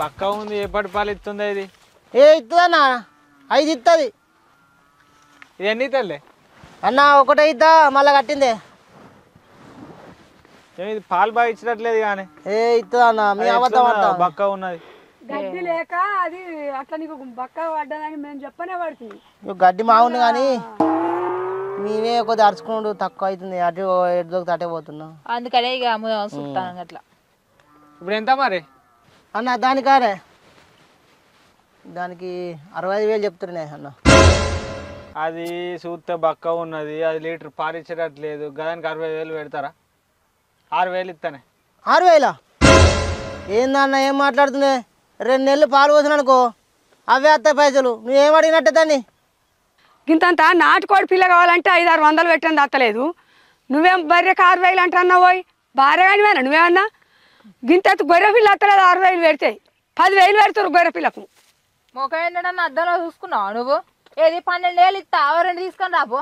బక్క ఉంది ఎప్పటి పాలు ఇస్తుందా ఇది ఏ ఇస్తుందన్నా 5 ఇస్తుంది ఇది ఎన్ని ఇతలే అన్న ఒకటే ఇద్దా మళ్ళీ కట్టిందే ఇది పాలు బాగా ఇచ్చినట్లేదు కానీ ఏ ఇస్తుంది అన్న మీ అబద్ధం అంతా బక్క ఉన్నది గడ్డి లేక అది అట్లా నీకు బక్క పడ్డదని మేము చెప్పనే పడుతుంది గడ్డి మాగుంది కానీ మేమే కొద్దిగా అరుచుకుంటూ తక్కువ అవుతుంది అటు ఎటు దొరికి అటే పోతున్నాం అందుకనే ఇక చూస్తాను అట్లా ఇప్పుడు ఎంత మరి అన్న దానికానే దానికి 65,000 చెప్తున్నాయి అన్న అది చూస్తే బక్క ఉన్నది అది లీటర్ పాలు ఇచ్చేటట్లేదు గదానికి 60,000 పెడతారా 6,000 ఇస్తానే 6,000 ఏందన్న ఏం మాట్లాడుతున్నాయి 2 నెలలు పాలు పోసిన అనుకో అవే వస్తాయి పైసలు నువ్వేం అడిగినట్టే దాన్ని గింతంత నాటుకోడి పిల్ల కావాలంటే 500-600 పెట్టండి అత్తలేదు నువ్వేం బర్రెకి 6,000 అంటున్నావు పోయి భార్య కానివేనా నువ్వేమన్నా గింత గొర్రె పిల్ల అత్తలేదు 6,000 పెడతాయి 10,000 పెడతారు గొర్రె పిల్లకు మొక్క ఏంటన్నా అద్దంలో చూసుకున్నావు నువ్వు ఏది 12,000 ఇస్తా 2 తీసుకొని రాపో